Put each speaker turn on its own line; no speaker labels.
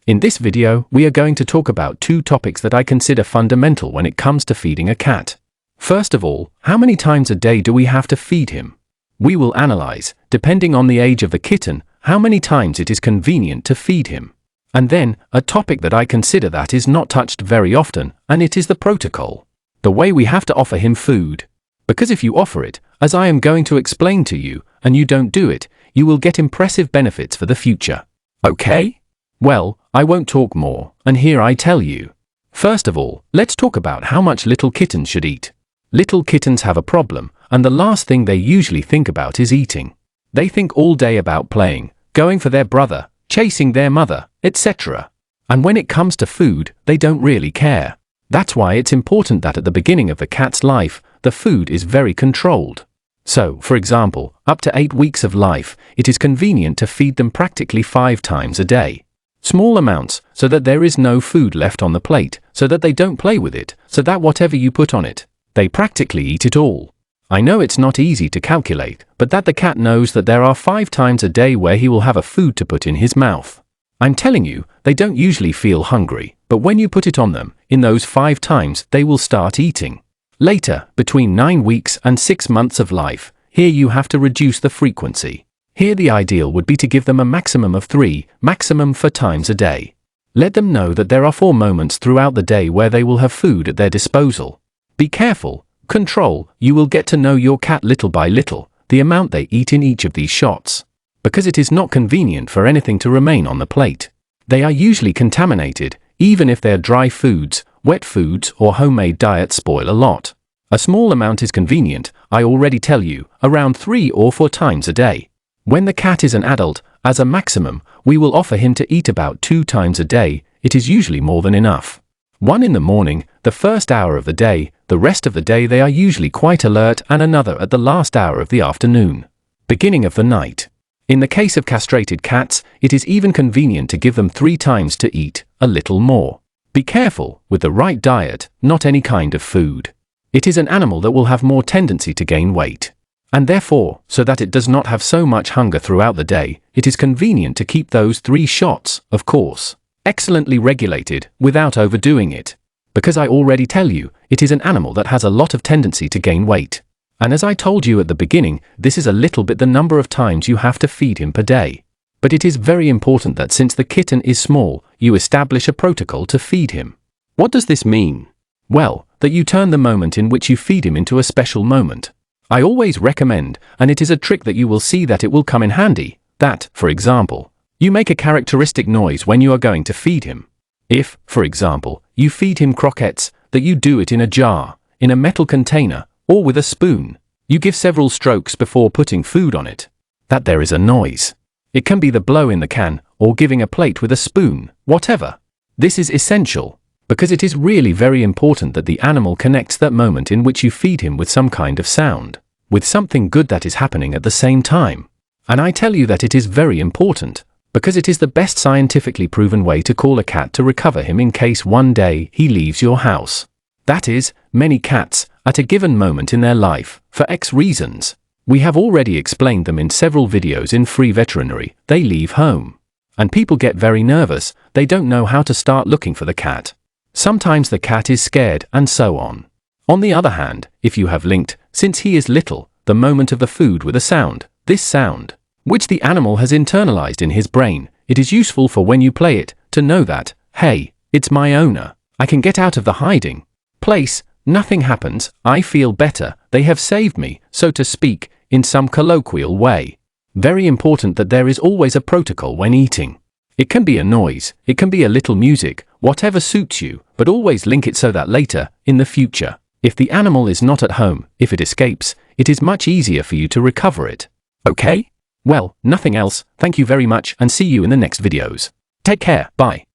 In this video, we are going to talk about two topics that I consider fundamental when it comes to feeding a cat. First of all, how many times a day do we have to feed him? We will analyze, depending on the age of the kitten, how many times it is convenient to feed him. And then, a topic that I consider that is not touched very often, and it is the protocol. The way we have to offer him food. Because if you offer it, as I am going to explain to you, and you don't do it, you will get impressive benefits for the future. Okay? Well, I won't talk more, and here I tell you. First of all, let's talk about how much little kittens should eat. Little kittens have a problem, and the last thing they usually think about is eating. They think all day about playing, going for their brother, chasing their mother, etc. And when it comes to food, they don't really care. That's why it's important that at the beginning of the cat's life, the food is very controlled. So, for example, up to 8 weeks of life, it is convenient to feed them practically 5 times a day. Small amounts, so that there is no food left on the plate, so that they don't play with it, so that whatever you put on it, they practically eat it all. I know it's not easy to calculate, but that the cat knows that there are 5 times a day where he will have a food to put in his mouth. I'm telling you, they don't usually feel hungry, but when you put it on them, in those 5 times, they will start eating. Later, between 9 weeks and 6 months of life, here you have to reduce the frequency. Here the ideal would be to give them a maximum of 3, maximum 4 times a day. Let them know that there are 4 moments throughout the day where they will have food at their disposal. Be careful, control, you will get to know your cat little by little, the amount they eat in each of these shots. Because it is not convenient for anything to remain on the plate. They are usually contaminated, even if their dry foods, wet foods or homemade diets spoil a lot. A small amount is convenient, I already tell you, around 3 or 4 times a day. When the cat is an adult, as a maximum, we will offer him to eat about 2 times a day, it is usually more than enough. 1 in the morning, the first hour of the day, the rest of the day they are usually quite alert, and another at the last hour of the afternoon. Beginning of the night. In the case of castrated cats, it is even convenient to give them 3 times to eat, a little more. Be careful, with the right diet, not any kind of food. It is an animal that will have more tendency to gain weight. And therefore, so that it does not have so much hunger throughout the day, it is convenient to keep those 3 shots, of course, excellently regulated, without overdoing it. Because I already tell you, it is an animal that has a lot of tendency to gain weight. And as I told you at the beginning, this is a little bit the number of times you have to feed him per day. But it is very important that since the kitten is small, you establish a protocol to feed him. What does this mean? Well, that you turn the moment in which you feed him into a special moment. I always recommend, and it is a trick that you will see that it will come in handy, that, for example, you make a characteristic noise when you are going to feed him. If, for example, you feed him croquettes, that you do it in a jar, in a metal container, or with a spoon. You give several strokes before putting food on it. That there is a noise. It can be the blow in the can, or giving a plate with a spoon, whatever. This is essential, because it is really very important that the animal connects that moment in which you feed him with some kind of sound, with something good that is happening at the same time. And I tell you that it is very important, because it is the best scientifically proven way to call a cat to recover him in case one day he leaves your house. That is, many cats, at a given moment in their life, for X reasons, we have already explained them in several videos in Free Veterinary, they leave home. And people get very nervous, they don't know how to start looking for the cat. Sometimes the cat is scared, and so on. On the other hand, if you have linked, since he is little, the moment of the food with a sound, this sound, which the animal has internalized in his brain, it is useful for when you play it, to know that, hey, it's my owner, I can get out of the hiding place, nothing happens, I feel better, they have saved me, so to speak, in some colloquial way. Very important that there is always a protocol when eating. It can be a noise, it can be a little music, whatever suits you, but always link it so that later, in the future, if the animal is not at home, if it escapes, it is much easier for you to recover it. Okay? Well, nothing else, thank you very much and see you in the next videos. Take care, bye.